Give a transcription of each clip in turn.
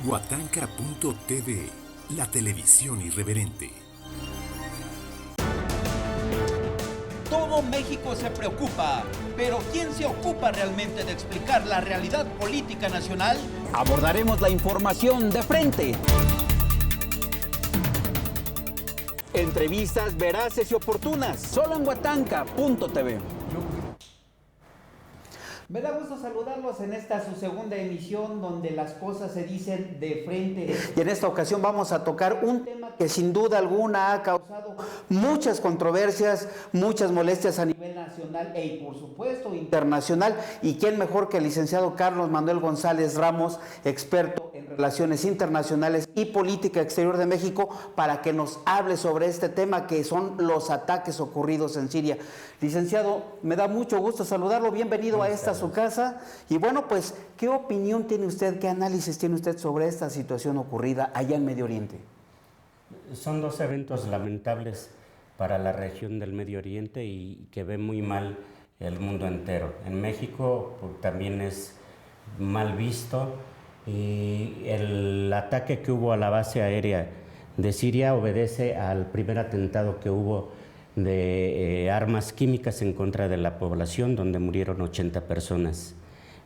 Huatanca.tv, la televisión irreverente. Todo México se preocupa, pero ¿quién se ocupa realmente de explicar la realidad política nacional? Abordaremos la información de frente. Entrevistas veraces y oportunas, solo en Huatanca.tv. Me da gusto saludarlos en esta su segunda emisión donde las cosas se dicen de frente. Y en esta ocasión vamos a tocar un tema que sin duda alguna ha causado muchas controversias, muchas molestias a nivel nacional y por supuesto internacional. Y quién mejor que el licenciado Carlos Manuel González Ramos, experto en relaciones internacionales y política exterior de México, para que nos hable sobre este tema que son los ataques ocurridos en Siria. Licenciado, me da mucho gusto saludarlo, bienvenido a esta su casa. Y bueno, pues, ¿qué opinión tiene usted, qué análisis tiene usted sobre esta situación ocurrida allá en Medio Oriente? Son dos eventos lamentables para la región del Medio Oriente y que ve muy mal el mundo entero. En México también es mal visto, y el ataque que hubo a la base aérea de Siria obedece al primer atentado que hubo de armas químicas en contra de la población, donde murieron 80 personas.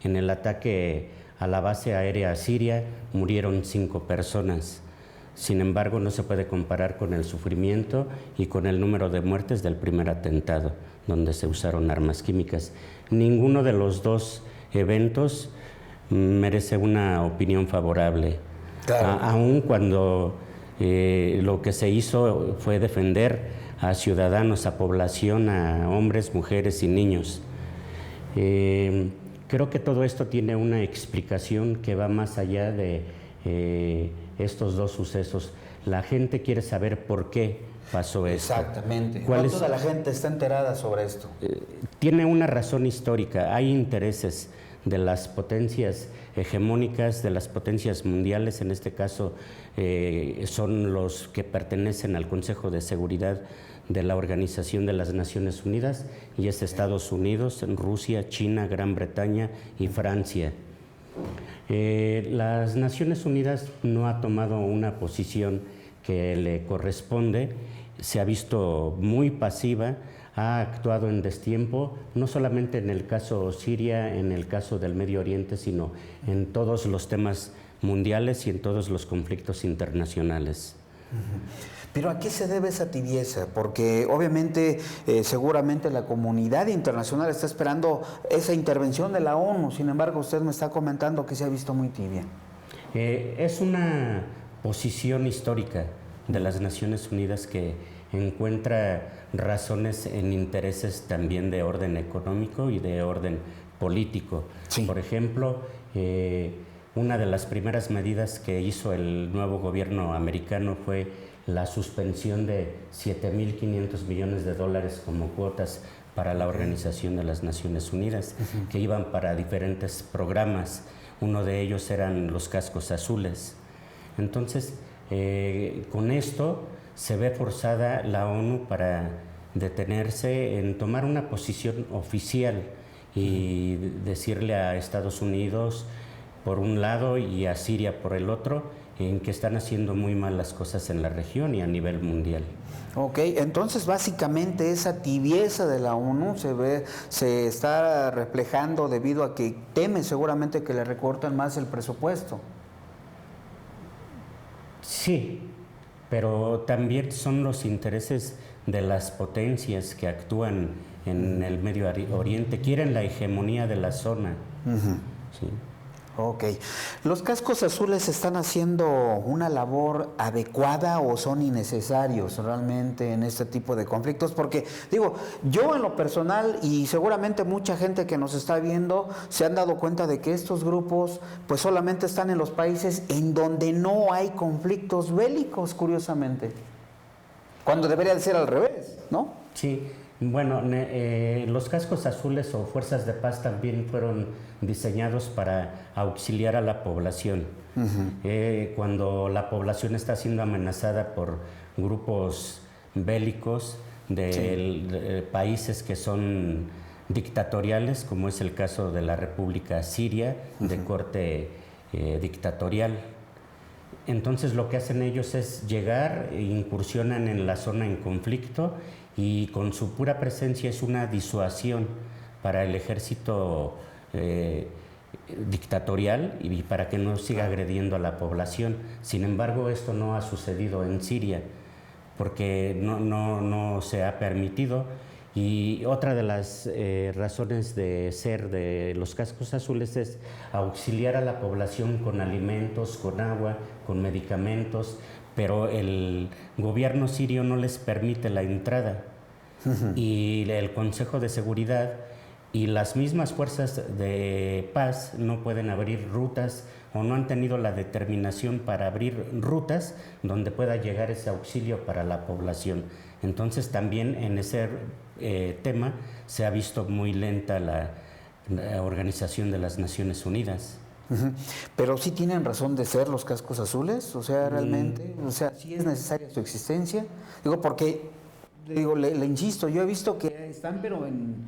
En el ataque a la base aérea siria murieron 5 personas. Sin embargo, no se puede comparar con el sufrimiento y con el número de muertes del primer atentado, donde se usaron armas químicas. Ninguno de los dos eventos merece una opinión favorable, claro. Aun cuando lo que se hizo fue defender a ciudadanos, a población, a hombres, mujeres y niños. Creo que todo esto tiene una explicación que va más allá de estos dos sucesos. La gente quiere saber por qué pasó esto. Exactamente. ¿No toda la gente está enterada sobre esto? Tiene una razón histórica. Hay intereses de las potencias hegemónicas, de las potencias mundiales, en este caso son los que pertenecen al Consejo de Seguridad de la Organización de las Naciones Unidas, y es Estados Unidos, Rusia, China, Gran Bretaña y Francia. Las Naciones Unidas no ha tomado una posición que le corresponde, se ha visto muy pasiva, ha actuado en destiempo, no solamente en el caso Siria, en el caso del Medio Oriente, sino en todos los temas mundiales y en todos los conflictos internacionales. Pero ¿a qué se debe esa tibieza? Porque obviamente, seguramente la comunidad internacional está esperando esa intervención de la ONU, sin embargo usted me está comentando que se ha visto muy tibia. Es una posición histórica de las Naciones Unidas que encuentra razones en intereses también de orden económico y de orden político. Sí. Por ejemplo, una de las primeras medidas que hizo el nuevo gobierno americano fue la suspensión de $7.500 millones como cuotas para la Organización de las Naciones Unidas, que iban para diferentes programas. Uno de ellos eran los cascos azules. Entonces, con esto se ve forzada la ONU para detenerse en tomar una posición oficial y decirle a Estados Unidos por un lado y a Siria por el otro, en que están haciendo muy mal las cosas en la región y a nivel mundial. Ok, entonces básicamente esa tibieza de la ONU se está reflejando debido a que temen seguramente que le recorten más el presupuesto. Sí, pero también son los intereses de las potencias que actúan en el Medio Oriente, quieren la hegemonía de la zona. Sí. Ok. ¿Los cascos azules están haciendo una labor adecuada o son innecesarios realmente en este tipo de conflictos? Porque, digo, yo en lo personal y seguramente mucha gente que nos está viendo se han dado cuenta de que estos grupos pues solamente están en los países en donde no hay conflictos bélicos, curiosamente. Cuando debería de ser al revés, ¿no? Sí. Bueno, los cascos azules o fuerzas de paz también fueron diseñados para auxiliar a la población. Cuando la población está siendo amenazada por grupos bélicos de países que son dictatoriales, como es el caso de la República Siria, de corte dictatorial. Entonces lo que hacen ellos es llegar, e incursionan en la zona en conflicto y con su pura presencia es una disuasión para el ejército dictatorial y para que no siga agrediendo a la población. Sin embargo, esto no ha sucedido en Siria porque no se ha permitido. Y otra de las razones de ser de los cascos azules es auxiliar a la población con alimentos, con agua, con medicamentos, pero el gobierno sirio no les permite la entrada. Y el Consejo de Seguridad y las mismas fuerzas de paz no pueden abrir rutas o no han tenido la determinación para abrir rutas donde pueda llegar ese auxilio para la población. Entonces también en ese tema se ha visto muy lenta la Organización de las Naciones Unidas. Pero sí tienen razón de ser los cascos azules, o sea, realmente, o sea, sí es necesaria su existencia. Digo, porque, digo, le insisto, yo he visto que están, pero en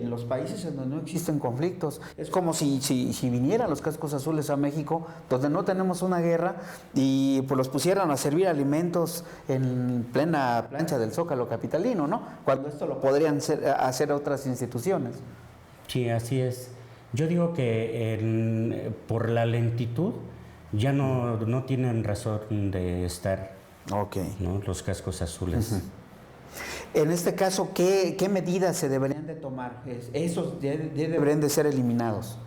los países en donde no existen conflictos. Es como si vinieran los cascos azules a México, donde no tenemos una guerra, y pues los pusieran a servir alimentos en plena plancha del Zócalo capitalino, ¿no? Cuando esto lo podrían hacer otras instituciones. Sí, así es. Yo digo que por la lentitud ya no tienen razón de estar, ¿no?, los cascos azules. En este caso, ¿qué medidas se deberían de tomar? ¿Esos deberían de ser eliminados?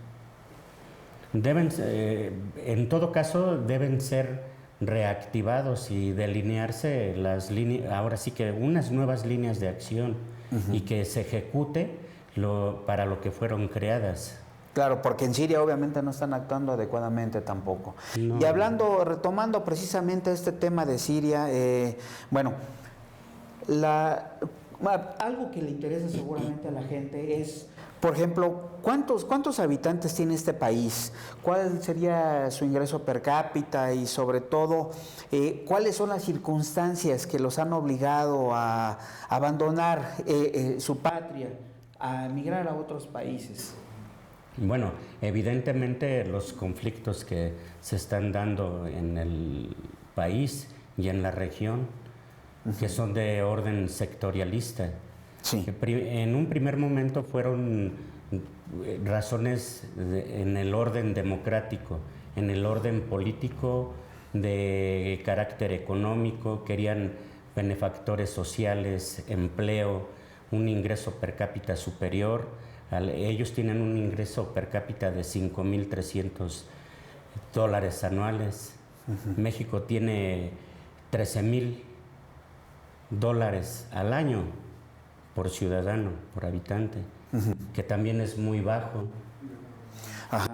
En todo caso, deben ser reactivados y delinearse las líneas, ahora sí que unas nuevas líneas de acción y que se ejecute para lo que fueron creadas. Claro, porque en Siria obviamente no están actuando adecuadamente tampoco. No. Y retomando precisamente este tema de Siria, bueno, algo que le interesa seguramente a la gente es, por ejemplo, ¿cuántos habitantes tiene este país? ¿Cuál sería su ingreso per cápita? Y sobre todo, ¿cuáles son las circunstancias que los han obligado a abandonar su patria, a emigrar a otros países? Bueno, evidentemente los conflictos que se están dando en el país y en la región, que son de orden sectorialista. Sí. En un primer momento fueron razones en el orden democrático, en el orden político, de carácter económico, querían benefactores sociales, empleo, un ingreso per cápita superior. Ellos tienen un ingreso per cápita de $5,300 anuales. México tiene $13,000 al año por ciudadano, por habitante, que también es muy bajo. Ajá.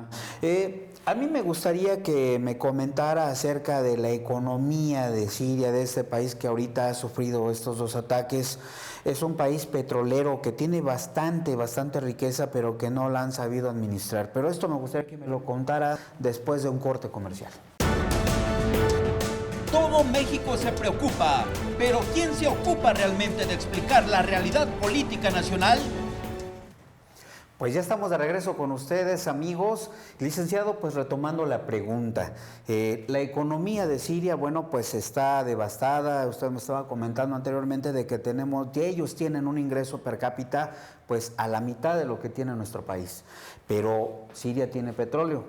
A mí me gustaría que me comentara acerca de la economía de Siria, de este país que ahorita ha sufrido estos dos ataques. Es un país petrolero que tiene bastante riqueza, pero que no la han sabido administrar. Pero esto me gustaría que me lo contara después de un corte comercial. Todo México se preocupa, pero ¿quién se ocupa realmente de explicar la realidad política nacional? Pues ya estamos de regreso con ustedes, amigos. Licenciado, pues retomando la pregunta, la economía de Siria, bueno, pues está devastada. Usted me estaba comentando anteriormente de que ellos tienen un ingreso per cápita, pues a la mitad de lo que tiene nuestro país. Pero Siria tiene petróleo.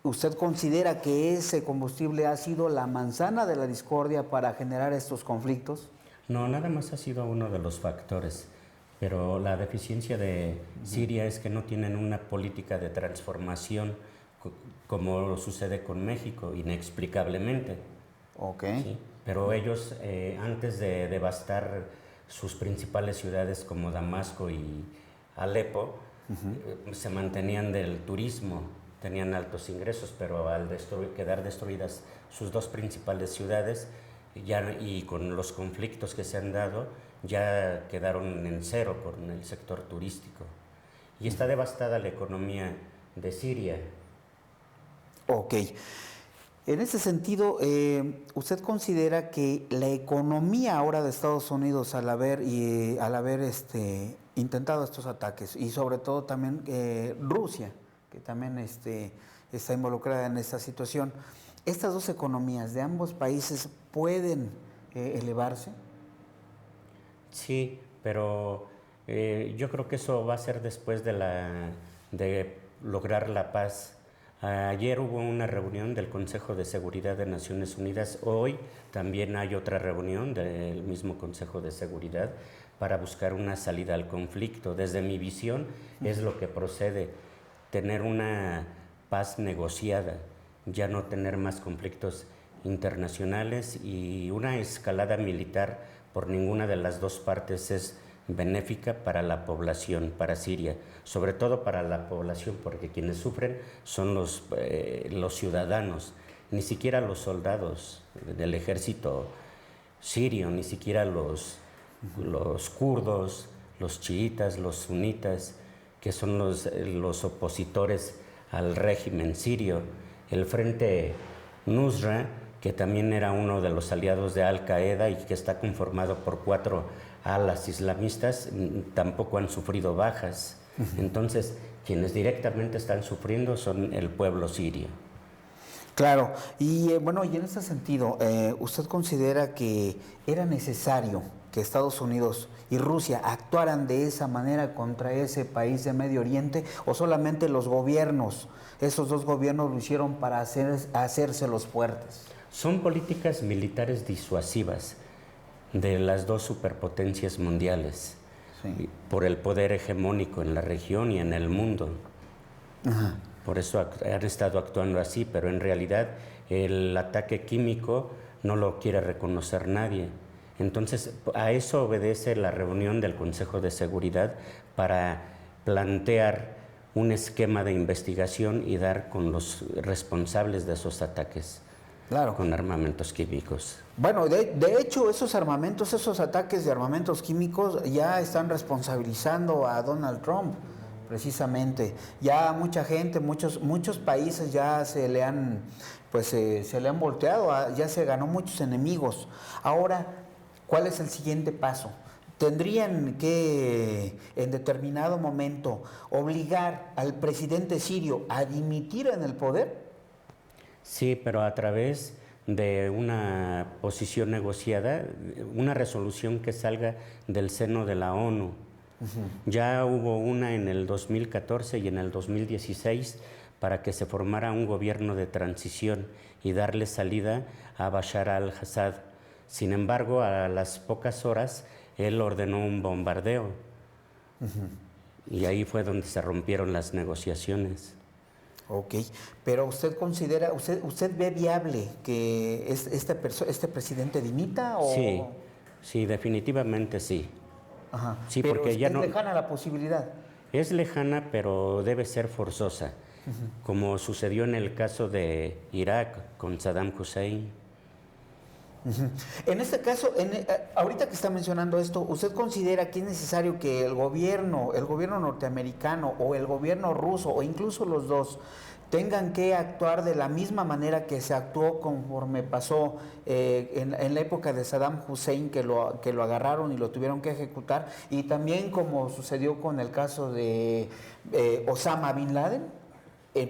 ¿Usted considera que ese combustible ha sido la manzana de la discordia para generar estos conflictos? No, nada más ha sido uno de los factores. Pero la deficiencia de Siria es que no tienen una política de transformación como sucede con México, inexplicablemente. ¿Sí? Pero ellos, antes de devastar sus principales ciudades como Damasco y Alepo, se mantenían del turismo, tenían altos ingresos, pero al quedar destruidas sus dos principales ciudades, y con los conflictos que se han dado, ya quedaron en cero con el sector turístico. Y está devastada la economía de Siria. Ok. En ese sentido, ¿usted considera que la economía ahora de Estados Unidos, al haber intentado estos ataques, y sobre todo también Rusia, que también está involucrada en esta situación, ¿Estas dos economías de ambos países pueden elevarse? Sí, pero yo creo que eso va a ser después de lograr la paz. Ayer hubo una reunión del Consejo de Seguridad de Naciones Unidas. Hoy también hay otra reunión del mismo Consejo de Seguridad para buscar una salida al conflicto. Desde mi visión es lo que procede, tener una paz negociada, ya no tener más conflictos internacionales, y una escalada militar por ninguna de las dos partes es benéfica para la población, para Siria, sobre todo para la población, porque quienes sufren son los ciudadanos, ni siquiera los soldados del ejército sirio, ni siquiera los kurdos, los chiitas, los sunitas, que son los opositores al régimen sirio. El Frente Nusra, que también era uno de los aliados de Al-Qaeda y que está conformado por 4 alas islamistas, tampoco han sufrido bajas. Entonces, quienes directamente están sufriendo son el pueblo sirio. Claro, y bueno, y en ese sentido, ¿usted considera que era necesario que Estados Unidos y Rusia actuaran de esa manera contra ese país de Medio Oriente, o solamente los gobiernos, esos dos gobiernos lo hicieron para hacerse los fuertes? Son políticas militares disuasivas de las dos superpotencias mundiales, sí, por el poder hegemónico en la región y en el mundo. Ajá. Por eso han estado actuando así, pero en realidad el ataque químico no lo quiere reconocer nadie. Entonces, a eso obedece la reunión del Consejo de Seguridad, para plantear un esquema de investigación y dar con los responsables de esos ataques. Claro. Con armamentos químicos. Bueno, de hecho, esos ataques de armamentos químicos ya están responsabilizando a Donald Trump, precisamente. Ya mucha gente, muchos países ya se le han volteado, ya se ganó muchos enemigos. Ahora, ¿cuál es el siguiente paso? ¿Tendrían que, en determinado momento, obligar al presidente sirio a dimitir en el poder? Sí, pero a través de una posición negociada, una resolución que salga del seno de la ONU. Ya hubo una en el 2014 y en el 2016 para que se formara un gobierno de transición y darle salida a Bashar al-Assad. Sin embargo, a las pocas horas, él ordenó un bombardeo. Y ahí fue donde se rompieron las negociaciones. Ok, pero usted considera, usted ve viable que este presidente dimita, o... Sí, definitivamente sí. Ajá. Sí, pero porque ya ¿es lejana la posibilidad? Es lejana, pero debe ser forzosa, como sucedió en el caso de Irak con Saddam Hussein. En este caso, ahorita que está mencionando esto, ¿usted considera que es necesario que el gobierno norteamericano o el gobierno ruso, o incluso los dos, tengan que actuar de la misma manera que se actuó conforme pasó en la época de Saddam Hussein, que lo agarraron y lo tuvieron que ejecutar, y también como sucedió con el caso de Osama Bin Laden,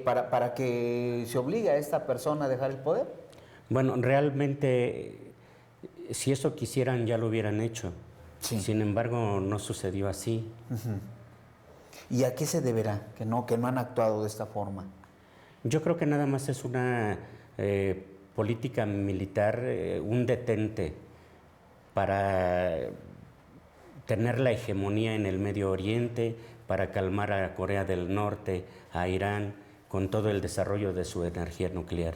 para que se obligue a esta persona a dejar el poder? Bueno, realmente, si eso quisieran, ya lo hubieran hecho. Sí. Sin embargo, no sucedió así. ¿Y a qué se deberá que no han actuado de esta forma? Yo creo que nada más es una política militar, un detente para tener la hegemonía en el Medio Oriente, para calmar a Corea del Norte, a Irán, con todo el desarrollo de su energía nuclear.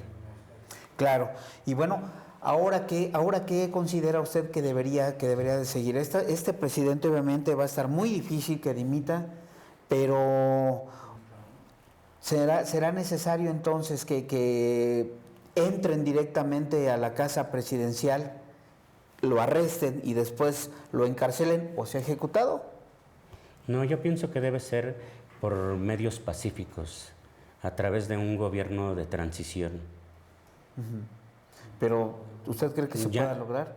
Claro, y bueno, ¿ahora qué considera usted que debería de seguir? Este presidente obviamente va a estar muy difícil que dimita, pero ¿será necesario entonces que entren directamente a la casa presidencial, lo arresten y después lo encarcelen o sea ejecutado? No, yo pienso que debe ser por medios pacíficos, a través de un gobierno de transición. Pero, ¿usted cree que se pueda lograr?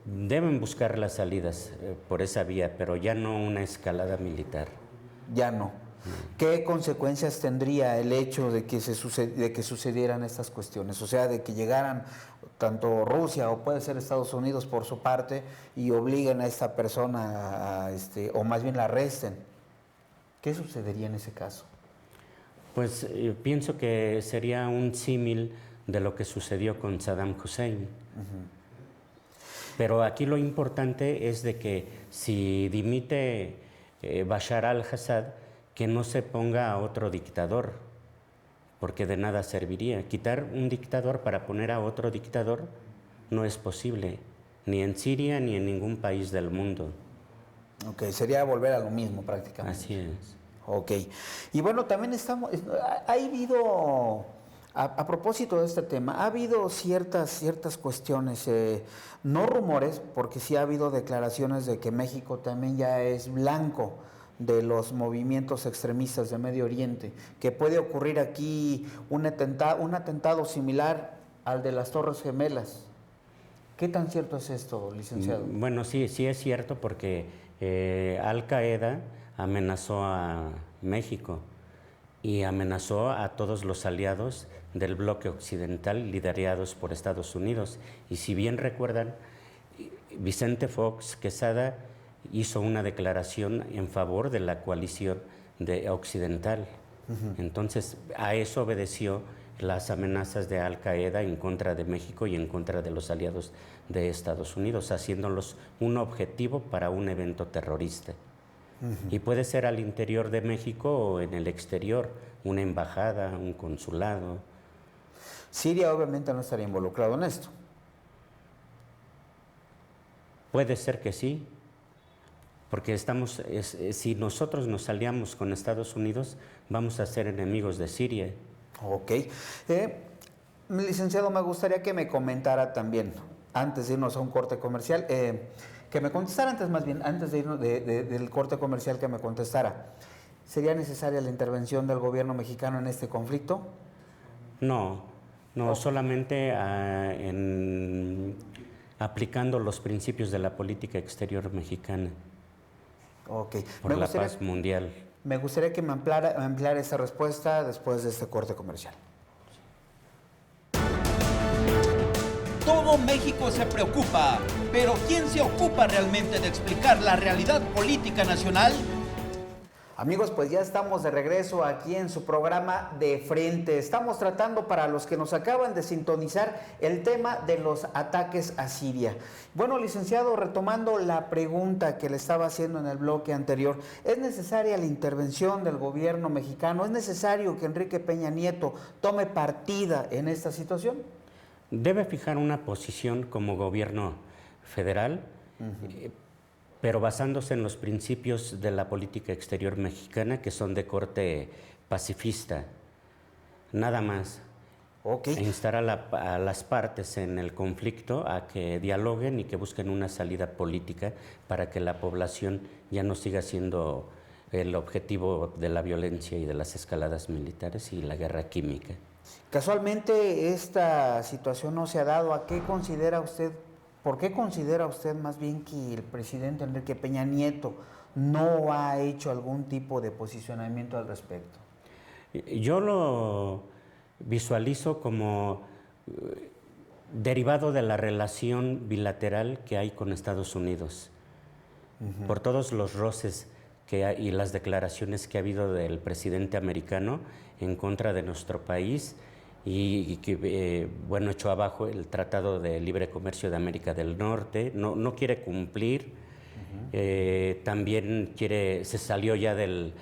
Deben buscar las salidas por esa vía, pero ya no una escalada militar. Ya no. ¿Qué consecuencias tendría el hecho de que, de que sucedieran estas cuestiones? O sea, de que llegaran tanto Rusia o puede ser Estados Unidos por su parte y obliguen a esta persona o más bien la arresten. ¿Qué sucedería en ese caso? Pues pienso que sería un símil de lo que sucedió con Saddam Hussein. Pero aquí lo importante es de que si dimite Bashar al-Assad, que no se ponga a otro dictador, porque de nada serviría. Quitar un dictador para poner a otro dictador no es posible, ni en Siria ni en ningún país del mundo. Ok, sería volver a lo mismo prácticamente. Así es. Ok, y bueno, también ha habido, a propósito de este tema, ha habido ciertas cuestiones, no rumores, porque sí ha habido declaraciones de que México también ya es blanco de los movimientos extremistas de Medio Oriente, que puede ocurrir aquí un atentado similar al de las Torres Gemelas. ¿Qué tan cierto es esto, licenciado? Bueno, sí es cierto, porque Al-Qaeda amenazó a México y amenazó a todos los aliados del bloque occidental liderados por Estados Unidos. Y si bien recuerdan, Vicente Fox Quesada hizo una declaración en favor de la coalición occidental. Entonces, a eso obedeció las amenazas de Al-Qaeda en contra de México y en contra de los aliados de Estados Unidos, haciéndolos un objetivo para un evento terrorista. Y puede ser al interior de México o en el exterior, una embajada, un consulado. Siria obviamente no estaría involucrado en esto. Puede ser que sí, porque si nosotros nos aliamos con Estados Unidos, vamos a ser enemigos de Siria. Ok. Licenciado, me gustaría que me comentara también, antes de irnos a un corte comercial, que me contestara antes de irnos del corte comercial, que me contestara. ¿Sería necesaria la intervención del gobierno mexicano en este conflicto? No, solamente aplicando los principios de la política exterior mexicana. Ok. Por la paz mundial. Me gustaría que me ampliara esa respuesta después de este corte comercial. Todo México se preocupa, pero ¿quién se ocupa realmente de explicar la realidad política nacional? Amigos, pues ya estamos de regreso aquí en su programa De Frente. Estamos tratando, para los que nos acaban de sintonizar, el tema de los ataques a Siria. Bueno, licenciado, retomando la pregunta que le estaba haciendo en el bloque anterior, ¿es necesaria la intervención del gobierno mexicano? ¿Es necesario que Enrique Peña Nieto tome partida en esta situación? Debe fijar una posición como gobierno federal, pero basándose en los principios de la política exterior mexicana, que son de corte pacifista, nada más. Okay. E instar a las partes en el conflicto a que dialoguen y que busquen una salida política para que la población ya no siga siendo el objetivo de la violencia y de las escaladas militares y la guerra química. Casualmente esta situación no se ha dado. ¿Por qué considera usted más bien que el presidente Enrique Peña Nieto no ha hecho algún tipo de posicionamiento al respecto? Yo lo visualizo como derivado de la relación bilateral que hay con Estados Unidos, por todos los roces y las declaraciones que ha habido del presidente americano en contra de nuestro país y que, echó abajo el Tratado de Libre Comercio de América del Norte, no quiere cumplir, también se salió ya del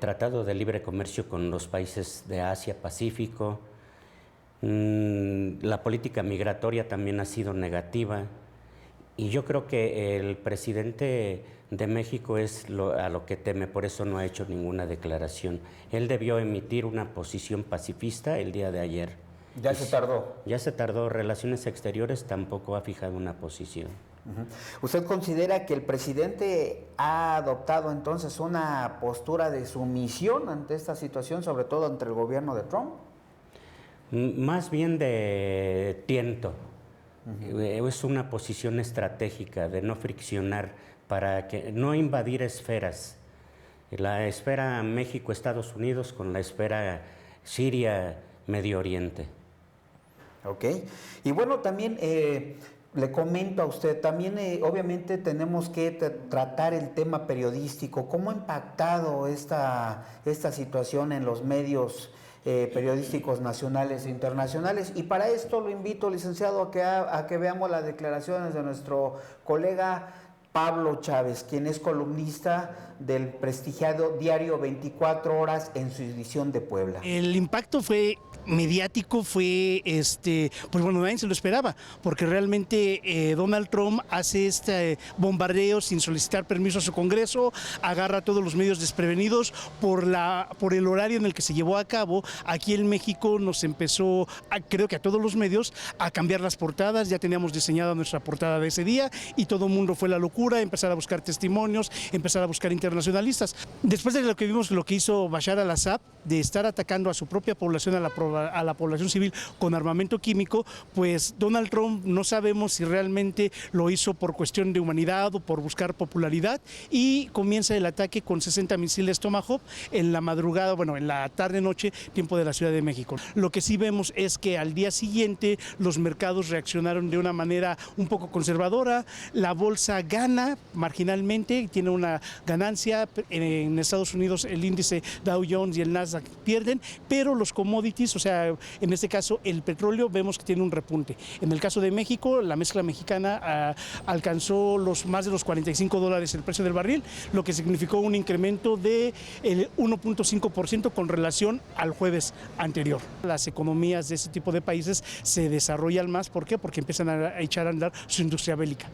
Tratado de Libre Comercio con los países de Asia, Pacífico. La política migratoria también ha sido negativa y yo creo que el presidente de México es a lo que teme, por eso no ha hecho ninguna declaración. Él debió emitir una posición pacifista el día de ayer. ¿Ya se tardó? Ya se tardó. Relaciones Exteriores tampoco ha fijado una posición. ¿Usted considera que el presidente ha adoptado entonces una postura de sumisión ante esta situación, sobre todo ante el gobierno de Trump? Más bien de tiento. Es una posición estratégica de no friccionar, para que no invadir esferas. La esfera México-Estados Unidos con la esfera Siria-Medio Oriente. Ok. Y bueno, también le comento a usted, también obviamente tenemos que tratar el tema periodístico. ¿Cómo ha impactado esta situación en los medios periodísticos nacionales e internacionales? Y para esto lo invito, licenciado, a que veamos las declaraciones de nuestro colega Pablo Chávez, quien es columnista del prestigiado diario 24 Horas en su edición de Puebla. El impacto fue mediático, fue pues bueno, nadie se lo esperaba, porque realmente Donald Trump hace este bombardeo sin solicitar permiso a su Congreso, agarra a todos los medios desprevenidos por el horario en el que se llevó a cabo. Aquí en México nos empezó, creo que a todos los medios, a cambiar las portadas. Ya teníamos diseñada nuestra portada de ese día y todo el mundo fue la locura, empezar a buscar testimonios, empezar a buscar internacionalistas. Después de lo que vimos, lo que hizo Bashar al-Assad, de estar atacando a su propia población, a la población civil con armamento químico, pues Donald Trump no sabemos si realmente lo hizo por cuestión de humanidad o por buscar popularidad, y comienza el ataque con 60 misiles Tomahawk en la madrugada, bueno, en la tarde-noche, tiempo de la Ciudad de México. Lo que sí vemos es que al día siguiente los mercados reaccionaron de una manera un poco conservadora, la bolsa gana marginalmente, tiene una ganancia, en Estados Unidos el índice Dow Jones y el Nasdaq pierden, pero los commodities, o sea, en este caso el petróleo, vemos que tiene un repunte. En el caso de México, la mezcla mexicana alcanzó más de los $45 el precio del barril, lo que significó un incremento de el 1.5% con relación al jueves anterior. Las economías de ese tipo de países se desarrollan más, ¿por qué? Porque empiezan a echar a andar su industria bélica.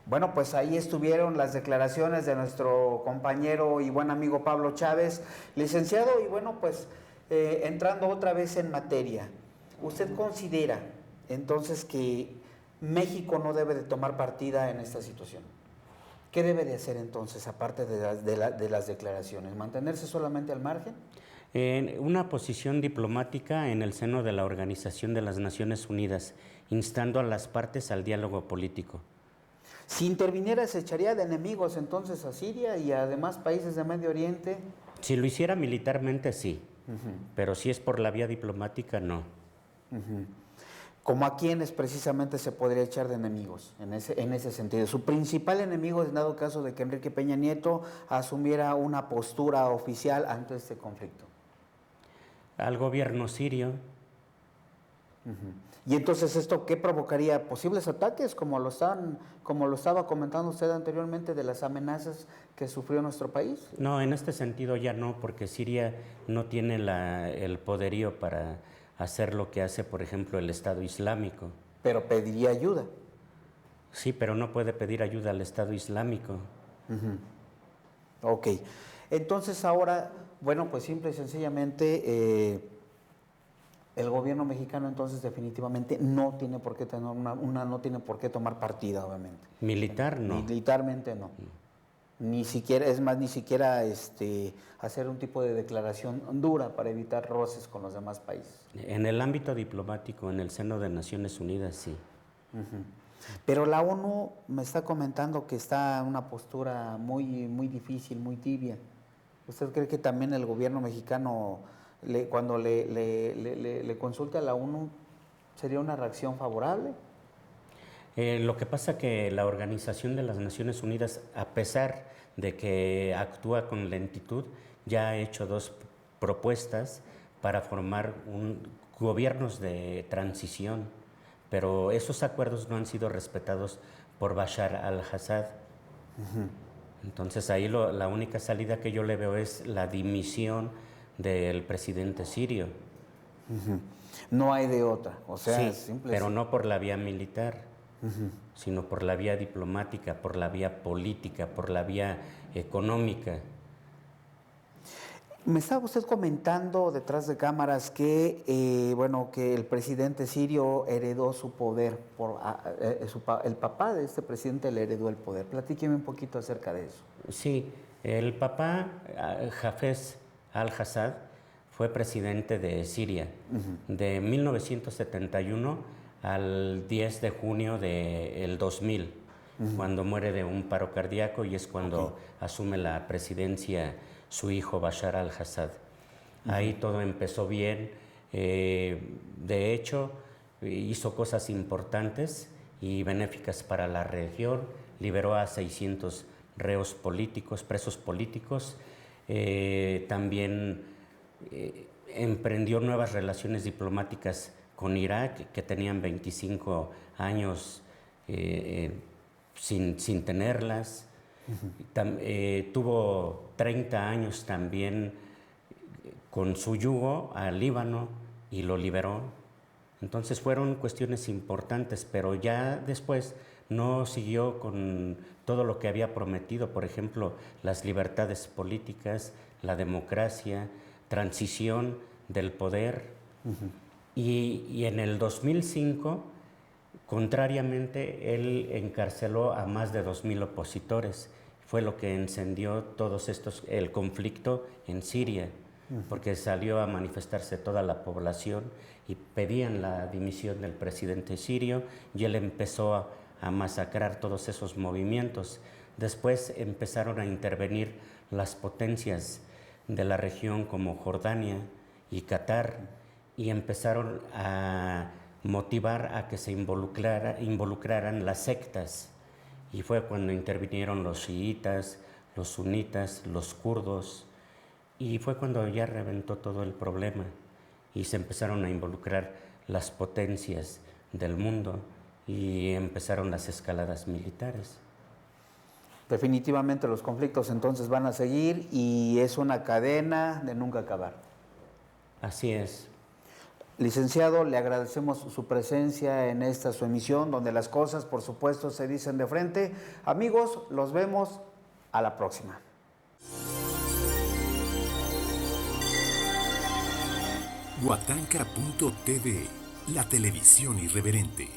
Bueno, pues ahí estuvieron las declaraciones de nuestro compañero y buen amigo Pablo Chávez, licenciado. Y bueno, pues entrando otra vez en materia, ¿usted considera entonces que México no debe de tomar partida en esta situación? ¿Qué debe de hacer entonces, aparte de las declaraciones? ¿Mantenerse solamente al margen? Una posición diplomática en el seno de la Organización de las Naciones Unidas, instando a las partes al diálogo político. Si interviniera, ¿se echaría de enemigos entonces a Siria y a demás países de Medio Oriente? Si lo hiciera militarmente, sí, pero si es por la vía diplomática, no. ¿Como a quiénes precisamente se podría echar de enemigos en ese sentido? Su principal enemigo, en dado caso de que Enrique Peña Nieto asumiera una postura oficial ante este conflicto. Al gobierno sirio. Y entonces, ¿esto qué provocaría? ¿Posibles ataques, como lo estaba comentando usted anteriormente, de las amenazas que sufrió nuestro país? No, en este sentido ya no, porque Siria no tiene el poderío para hacer lo que hace, por ejemplo, el Estado Islámico. Pero pediría ayuda. Sí, pero no puede pedir ayuda al Estado Islámico. Ok. Entonces ahora, bueno, pues simple y sencillamente, el gobierno mexicano entonces definitivamente no tiene por qué tener no tiene por qué tomar partida, obviamente. Militar no. Militarmente no. Ni siquiera, es más, ni siquiera hacer un tipo de declaración dura para evitar roces con los demás países. En el ámbito diplomático, en el seno de Naciones Unidas, sí. Pero la ONU me está comentando que está en una postura muy, muy difícil, muy tibia. ¿Usted cree que también el gobierno mexicano, cuando le consulte a la ONU, sería una reacción favorable? Lo que pasa que la Organización de las Naciones Unidas, a pesar de que actúa con lentitud, ya ha hecho 2 propuestas para formar gobiernos de transición, pero esos acuerdos no han sido respetados por Bashar al-Assad. Entonces ahí la única salida que yo le veo es la dimisión del presidente sirio. No hay de otra, o sea, sí, es simple. Pero no por la vía militar, sino por la vía diplomática, por la vía política, por la vía económica. Me estaba usted comentando detrás de cámaras que, bueno, que el presidente sirio heredó su poder, el papá de este presidente le heredó el poder. Platíqueme un poquito acerca de eso. Sí, el papá, Hafez al-Assad, fue presidente de Siria de 1971 al 10 de junio del 2000. cuando muere de un paro cardíaco, y es cuando asume la presidencia su hijo Bashar al-Assad. Ahí todo empezó bien. De hecho, hizo cosas importantes y benéficas para la región. Liberó a 600 reos políticos, presos políticos. También emprendió nuevas relaciones diplomáticas con Irak, que tenían 25 años sin tenerlas. Tuvo 30 años también con su yugo al Líbano y lo liberó. Entonces fueron cuestiones importantes, pero ya después no siguió con todo lo que había prometido, por ejemplo, las libertades políticas, la democracia, transición del poder. Y en el 2005, contrariamente, él encarceló a más de 2,000 opositores. Fue lo que encendió el conflicto en Siria, porque salió a manifestarse toda la población y pedían la dimisión del presidente sirio, y él empezó a masacrar todos esos movimientos. Después empezaron a intervenir las potencias de la región como Jordania y Qatar, y empezaron a motivar a que se involucraran las sectas, y fue cuando intervinieron los chiitas, los sunitas, los kurdos, y fue cuando ya reventó todo el problema y se empezaron a involucrar las potencias del mundo y empezaron las escaladas militares. Definitivamente los conflictos entonces van a seguir y es una cadena de nunca acabar. Así es. Licenciado, le agradecemos su presencia en esta su emisión, donde las cosas, por supuesto, se dicen de frente. Amigos, los vemos a la próxima. Huatanca.tv, la televisión irreverente.